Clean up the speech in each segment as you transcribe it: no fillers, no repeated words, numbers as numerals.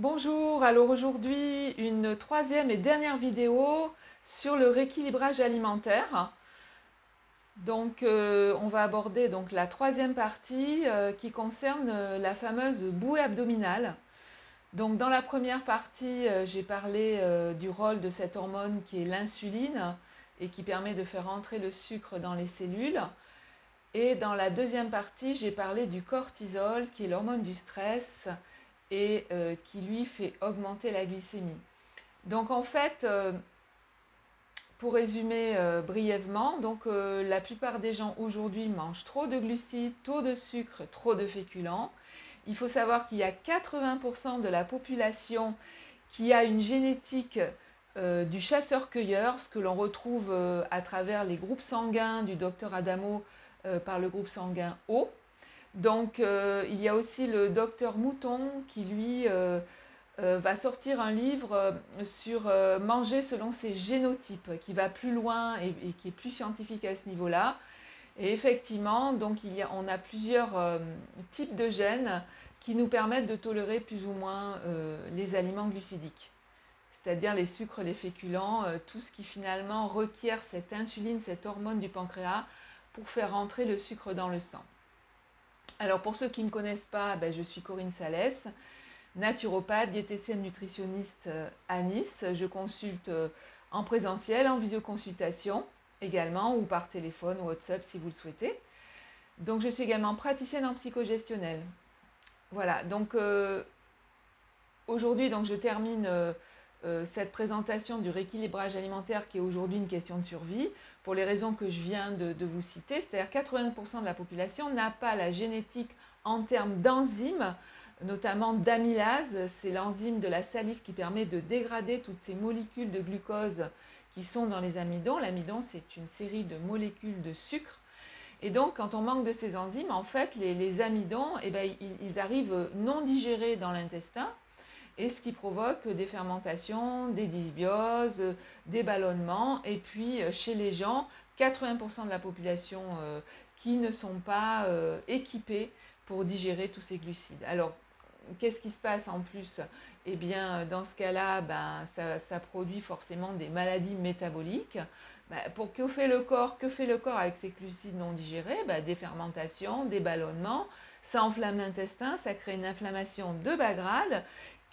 Bonjour, alors aujourd'hui une troisième et dernière vidéo sur le rééquilibrage alimentaire. On va aborder donc la troisième partie qui concerne la fameuse bouée abdominale. Donc dans la première partie, j'ai parlé du rôle de cette hormone qui est l'insuline et qui permet de faire entrer le sucre dans les cellules. Et dans la deuxième partie, j'ai parlé du cortisol qui est l'hormone du stress et qui lui fait augmenter la glycémie. Donc en fait, pour résumer brièvement, la plupart des gens aujourd'hui mangent trop de glucides, trop de sucre, trop de féculents. Il faut savoir qu'il y a 80% de la population qui a une génétique du chasseur-cueilleur, ce que l'on retrouve à travers les groupes sanguins du docteur Adamo par le groupe sanguin O. Il y a aussi le docteur Mouton qui lui va sortir un livre sur manger selon ses génotypes, qui va plus loin et qui est plus scientifique à ce niveau-là. Et effectivement, on a plusieurs types de gènes qui nous permettent de tolérer plus ou moins les aliments glucidiques, c'est-à-dire les sucres, les féculents, tout ce qui finalement requiert cette insuline, cette hormone du pancréas pour faire rentrer le sucre dans le sang. Alors pour ceux qui ne me connaissent pas, je suis Corinne Salès, naturopathe, diététicienne nutritionniste à Nice. Je consulte en présentiel, en visioconsultation également, ou par téléphone ou WhatsApp si vous le souhaitez. Donc je suis également praticienne en psychogestionnel. Voilà, aujourd'hui je termine cette présentation du rééquilibrage alimentaire qui est aujourd'hui une question de survie pour les raisons que je viens de vous citer, c'est-à-dire 80% de la population n'a pas la génétique en termes d'enzymes, notamment d'amylase, c'est l'enzyme de la salive qui permet de dégrader toutes ces molécules de glucose qui sont dans les amidons. L'amidon, c'est une série de molécules de sucre. Et donc, quand on manque de ces enzymes, en fait, les amidons, ils arrivent non digérés dans l'intestin, et ce qui provoque des fermentations, des dysbioses, des ballonnements, et puis chez les gens, 80% de la population qui ne sont pas équipés pour digérer tous ces glucides. Alors, qu'est-ce qui se passe en plus? Eh bien, dans ce cas-là, ça produit forcément des maladies métaboliques. Que fait le corps? Que fait le corps avec ces glucides non digérés? Des fermentations, des ballonnements, ça enflamme l'intestin, ça crée une inflammation de bas grade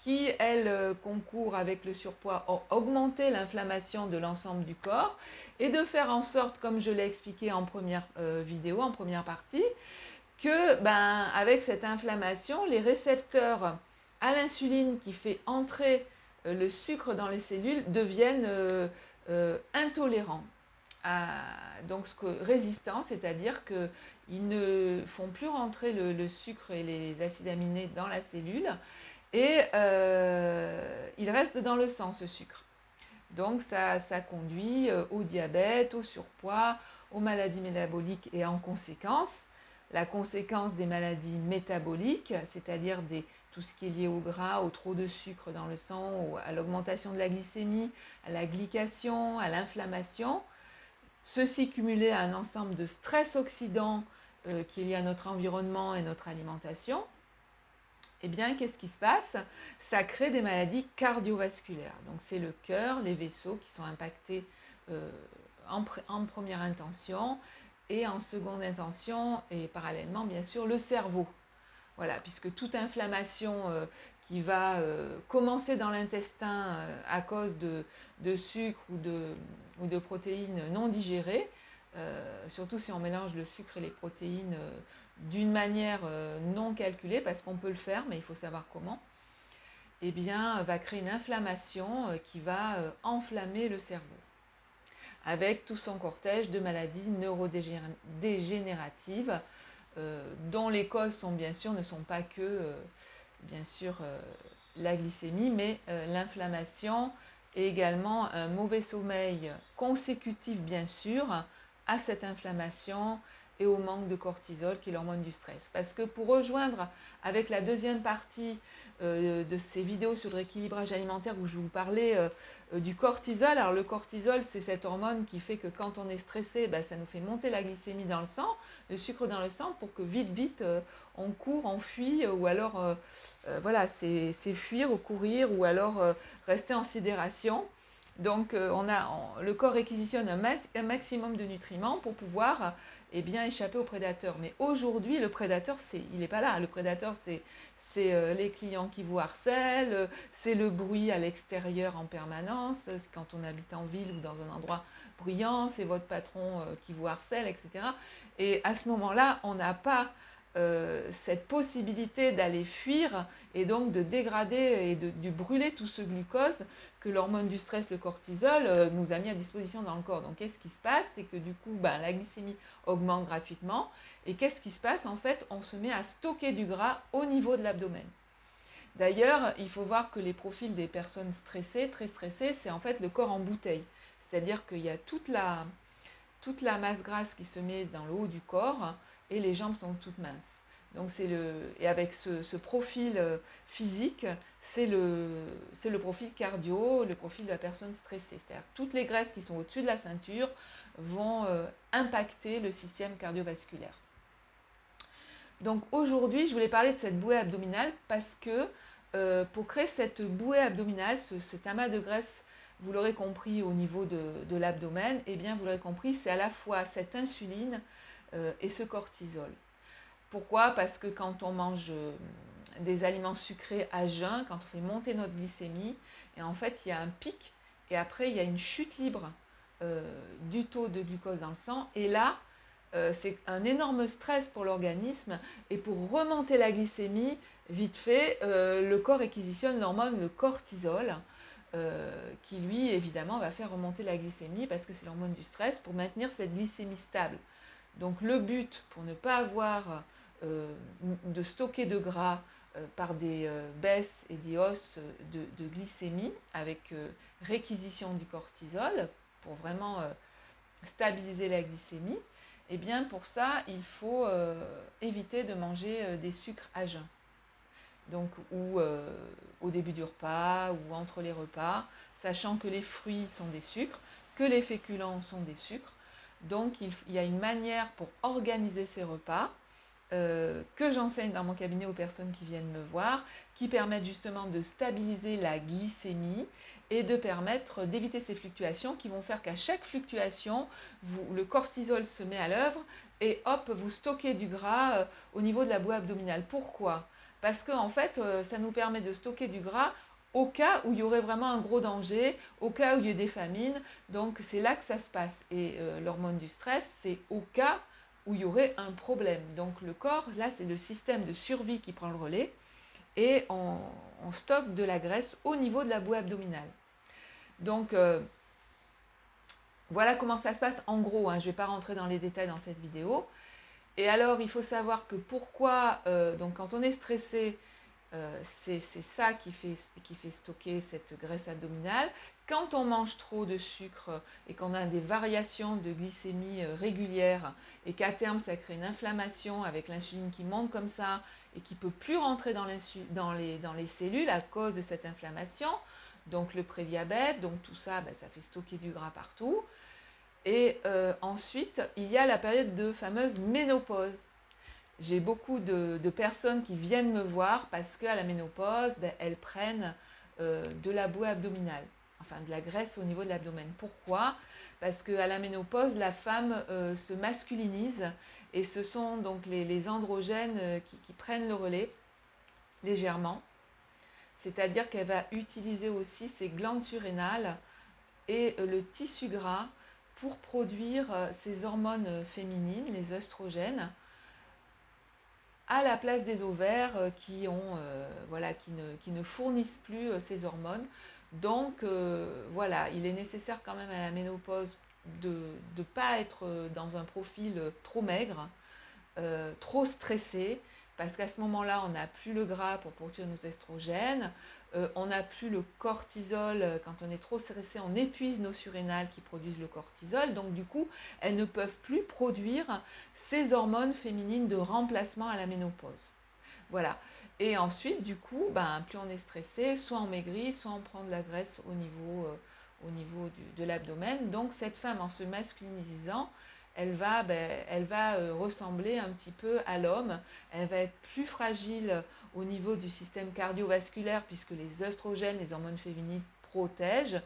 qui, elle, concourt avec le surpoids à augmenter l'inflammation de l'ensemble du corps et de faire en sorte, comme je l'ai expliqué en première vidéo, en première partie, que avec cette inflammation, les récepteurs à l'insuline qui fait entrer le sucre dans les cellules deviennent intolérants. Résistants, c'est-à-dire qu'ils ne font plus rentrer le sucre et les acides aminés dans la cellule et il reste dans le sang ce sucre. Donc ça conduit au diabète, au surpoids, aux maladies métaboliques et en conséquence, la conséquence des maladies métaboliques, c'est-à-dire tout ce qui est lié au gras, au trop de sucre dans le sang, à l'augmentation de la glycémie, à la glycation, à l'inflammation, ceci cumulé à un ensemble de stress oxydants qui est lié à notre environnement et notre alimentation, eh bien, qu'est-ce qui se passe? Ça crée des maladies cardiovasculaires. Donc, c'est le cœur, les vaisseaux qui sont impactés euh, en première intention et en seconde intention et parallèlement, bien sûr, le cerveau. Voilà, puisque toute inflammation qui va commencer dans l'intestin à cause de sucre ou de protéines non digérées, surtout si on mélange le sucre et les protéines d'une manière non calculée, parce qu'on peut le faire, mais il faut savoir comment, eh bien, va créer une inflammation qui va enflammer le cerveau, avec tout son cortège de maladies neurodégénératives, dont les causes sont ne sont pas que bien sûr la glycémie, mais l'inflammation et également un mauvais sommeil consécutif bien sûr à cette inflammation et au manque de cortisol, qui est l'hormone du stress. Parce que pour rejoindre avec la deuxième partie de ces vidéos sur le rééquilibrage alimentaire où je vous parlais du cortisol, alors le cortisol, c'est cette hormone qui fait que quand on est stressé, ben, ça nous fait monter la glycémie dans le sang, le sucre dans le sang, pour que vite, on court, on fuit, ou alors, voilà, c'est fuir ou courir, ou alors rester en sidération. Donc, le corps réquisitionne un maximum de nutriments pour pouvoir eh bien, échapper au prédateur. Mais aujourd'hui, le prédateur, il n'est pas là. Le prédateur, c'est les clients qui vous harcèlent, c'est le bruit à l'extérieur en permanence, c'est quand on habite en ville ou dans un endroit bruyant, c'est votre patron qui vous harcèle, etc. Et à ce moment-là, on n'a pas cette possibilité d'aller fuir et donc de dégrader et de brûler tout ce glucose que l'hormone du stress, le cortisol, nous a mis à disposition dans le corps. Donc qu'est-ce qui se passe? C'est que du coup, ben, la glycémie augmente gratuitement. Et qu'est-ce qui se passe? En fait, on se met à stocker du gras au niveau de l'abdomen. D'ailleurs, il faut voir que les profils des personnes stressées, très stressées, c'est en fait le corps en bouteille. C'est-à-dire qu'il y a toute la masse grasse qui se met dans le haut du corps et les jambes sont toutes minces. Donc et avec ce profil physique, c'est le profil cardio, le profil de la personne stressée. C'est-à-dire que toutes les graisses qui sont au-dessus de la ceinture vont impacter le système cardiovasculaire. Donc aujourd'hui, je voulais parler de cette bouée abdominale parce que pour créer cette bouée abdominale, cet amas de graisse, vous l'aurez compris au niveau de l'abdomen, eh bien vous l'aurez compris, c'est à la fois cette insuline et ce cortisol. Pourquoi? Parce que quand on mange des aliments sucrés à jeun, quand on fait monter notre glycémie, et en fait il y a un pic et après il y a une chute libre du taux de glucose dans le sang. Et là, c'est un énorme stress pour l'organisme. Et pour remonter la glycémie, vite fait, le corps réquisitionne l'hormone, le cortisol, qui lui, évidemment, va faire remonter la glycémie parce que c'est l'hormone du stress pour maintenir cette glycémie stable. Donc le but, pour ne pas avoir de stocker de gras par des baisses et des hausses de glycémie avec réquisition du cortisol, pour vraiment stabiliser la glycémie, eh bien pour ça, il faut éviter de manger des sucres à jeun. Donc, ou au début du repas, ou entre les repas, sachant que les fruits sont des sucres, que les féculents sont des sucres. Donc, il y a une manière pour organiser ces repas que j'enseigne dans mon cabinet aux personnes qui viennent me voir, qui permettent justement de stabiliser la glycémie et de permettre d'éviter ces fluctuations qui vont faire qu'à chaque fluctuation, le cortisol se met à l'œuvre et hop, vous stockez du gras au niveau de la bouée abdominale. Pourquoi? Parce que en fait, ça nous permet de stocker du gras au cas où il y aurait vraiment un gros danger, au cas où il y a des famines. Donc c'est là que ça se passe. Et l'hormone du stress, c'est au cas où il y aurait un problème. Donc le corps, là, c'est le système de survie qui prend le relais et on stocke de la graisse au niveau de la bouée abdominale. Donc voilà comment ça se passe en gros, hein. Je ne vais pas rentrer dans les détails dans cette vidéo. Et alors, il faut savoir que pourquoi, donc quand on est stressé, c'est ça qui fait stocker cette graisse abdominale. Quand on mange trop de sucre et qu'on a des variations de glycémie régulières et qu'à terme ça crée une inflammation avec l'insuline qui monte comme ça et qui ne peut plus rentrer dans les cellules à cause de cette inflammation, donc le prédiabète, donc tout ça, ben, ça fait stocker du gras partout. Et ensuite, il y a la période de fameuse ménopause. J'ai beaucoup de personnes qui viennent me voir parce qu'à la ménopause, ben, elles prennent de la bouée abdominale, enfin de la graisse au niveau de l'abdomen. Pourquoi? Parce qu'à la ménopause, la femme se masculinise et ce sont donc les androgènes qui prennent le relais légèrement. C'est-à-dire qu'elle va utiliser aussi ses glandes surrénales et le tissu gras pour produire ces hormones féminines, les œstrogènes, à la place des ovaires qui ne fournissent plus ces hormones. Donc voilà, il est nécessaire quand même à la ménopause de ne pas être dans un profil trop maigre, trop stressé, parce qu'à ce moment-là, on n'a plus le gras pour produire nos estrogènes, on n'a plus le cortisol, quand on est trop stressé, on épuise nos surrénales qui produisent le cortisol, donc du coup, elles ne peuvent plus produire ces hormones féminines de remplacement à la ménopause. Voilà. Et ensuite, du coup, ben, plus on est stressé, soit on maigrit, soit on prend de la graisse au niveau de l'abdomen. Donc cette femme, en se masculinisant, elle va ressembler un petit peu à l'homme. Elle va être plus fragile au niveau du système cardiovasculaire puisque les œstrogènes, les hormones féminines protègent.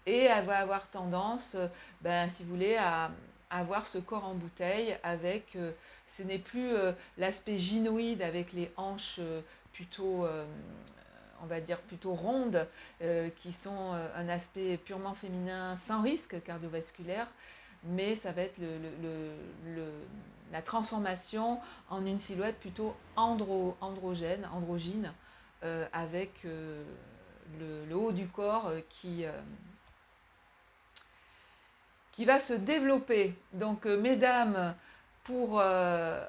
Et elle va avoir tendance, ben, si vous voulez, à avoir ce corps en bouteille avec, ce n'est plus l'aspect gynoïde avec les hanches plutôt, on va dire, plutôt rondes, qui sont un aspect purement féminin sans risque cardiovasculaire, mais ça va être la transformation en une silhouette plutôt androgyne, avec le haut du corps qui va se développer. Donc, mesdames,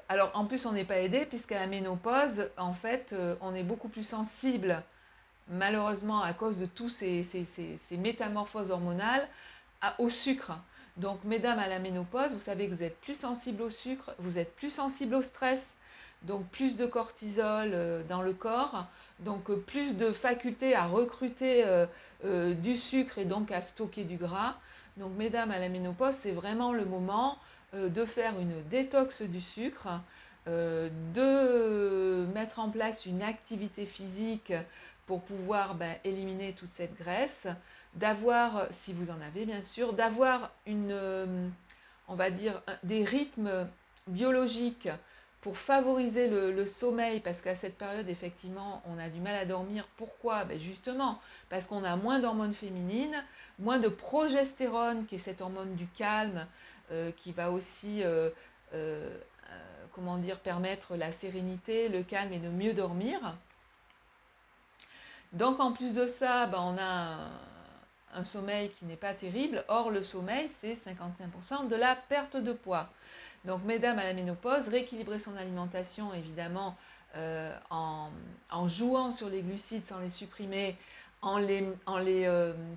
alors, en plus, on n'est pas aidé, puisqu'à la ménopause, en fait, on est beaucoup plus sensible, malheureusement, à cause de tous ces métamorphoses hormonales, au sucre. Donc, mesdames, à la ménopause, vous savez que vous êtes plus sensible au sucre, vous êtes plus sensible au stress, donc plus de cortisol dans le corps, donc plus de faculté à recruter du sucre et donc à stocker du gras. Donc, mesdames, à la ménopause, c'est vraiment le moment de faire une détox du sucre, de mettre en place une activité physique pour pouvoir éliminer toute cette graisse, d'avoir, si vous en avez bien sûr, d'avoir on va dire, des rythmes biologiques pour favoriser le sommeil, parce qu'à cette période, effectivement, on a du mal à dormir. Pourquoi? Justement, parce qu'on a moins d'hormones féminines, moins de progestérone, qui est cette hormone du calme, qui va aussi, comment dire, permettre la sérénité, le calme et de mieux dormir. Donc en plus de ça, on a un sommeil qui n'est pas terrible. Or, le sommeil, c'est 55% de la perte de poids. Donc, mesdames, à la ménopause, rééquilibrer son alimentation, évidemment, en jouant sur les glucides sans les supprimer, en les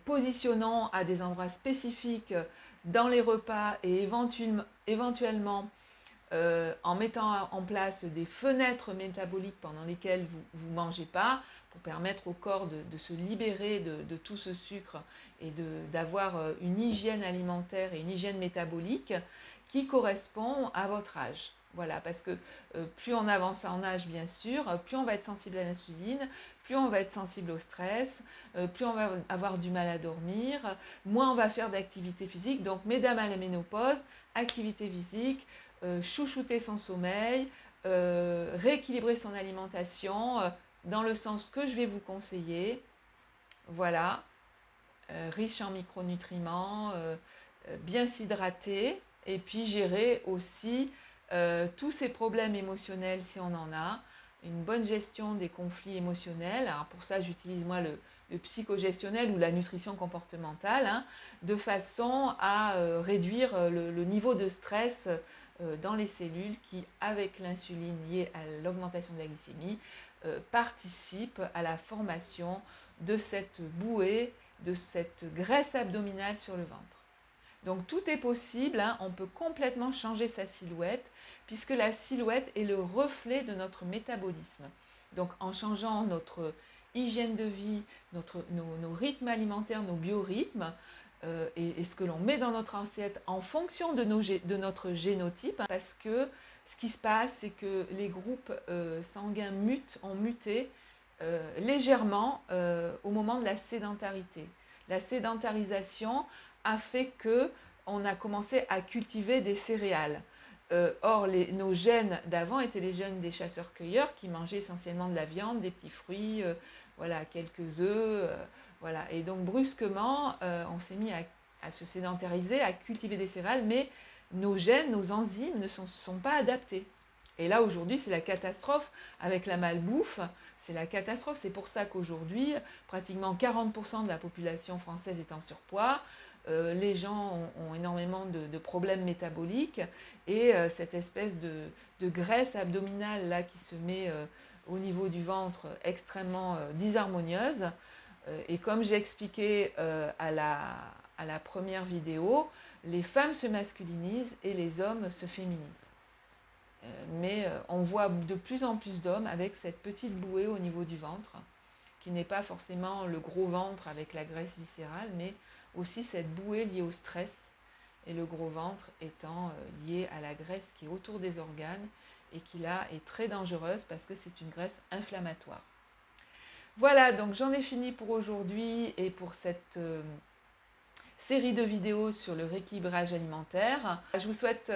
positionnant à des endroits spécifiques dans les repas et éventuellement en mettant en place des fenêtres métaboliques pendant lesquelles vous ne mangez pas, pour permettre au corps de se libérer de tout ce sucre et d'avoir une hygiène alimentaire et une hygiène métabolique qui correspond à votre âge. Voilà, parce que plus on avance en âge, bien sûr, plus on va être sensible à l'insuline, plus on va être sensible au stress, plus on va avoir du mal à dormir, moins on va faire d'activité physique. Donc, mesdames à la ménopause, activité physique, chouchouter son sommeil, rééquilibrer son alimentation dans le sens que je vais vous conseiller. Voilà, riche en micronutriments, bien s'hydrater et puis gérer aussi tous ces problèmes émotionnels si on en a, une bonne gestion des conflits émotionnels. Alors pour ça, j'utilise moi le psychogestionnel ou la nutrition comportementale, hein, de façon à réduire le niveau de stress dans les cellules qui, avec l'insuline liée à l'augmentation de la glycémie, participe à la formation de cette bouée, de cette graisse abdominale sur le ventre. Donc tout est possible, hein, on peut complètement changer sa silhouette, puisque la silhouette est le reflet de notre métabolisme. Donc en changeant notre hygiène de vie, nos rythmes alimentaires, nos biorhythmes, et ce que l'on met dans notre assiette en fonction de notre génotype, hein, parce que ce qui se passe, c'est que les groupes sanguins ont muté légèrement au moment de la sédentarité. La sédentarisation a fait que on a commencé à cultiver des céréales. Or, nos gènes d'avant étaient les gènes des chasseurs-cueilleurs qui mangeaient essentiellement de la viande, des petits fruits, voilà, quelques œufs, voilà. Et donc brusquement, on s'est mis à se sédentariser, à cultiver des céréales, mais nos gènes, nos enzymes ne sont pas adaptés. Et là, aujourd'hui, c'est la catastrophe avec la malbouffe. C'est la catastrophe. C'est pour ça qu'aujourd'hui, pratiquement 40% de la population française est en surpoids. les gens ont énormément de problèmes métaboliques et cette espèce de graisse abdominale là qui se met au niveau du ventre extrêmement disharmonieuse. Et comme j'ai expliqué à la première vidéo, les femmes se masculinisent et les hommes se féminisent. Mais on voit de plus en plus d'hommes avec cette petite bouée au niveau du ventre, qui n'est pas forcément le gros ventre avec la graisse viscérale, mais aussi cette bouée liée au stress, et le gros ventre étant lié à la graisse qui est autour des organes et qui là est très dangereuse parce que c'est une graisse inflammatoire. Voilà, donc j'en ai fini pour aujourd'hui et pour cette série de vidéos sur le rééquilibrage alimentaire. Je vous souhaite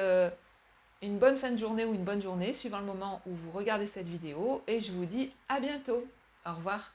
une bonne fin de journée ou une bonne journée, suivant le moment où vous regardez cette vidéo, et je vous dis à bientôt. Au revoir.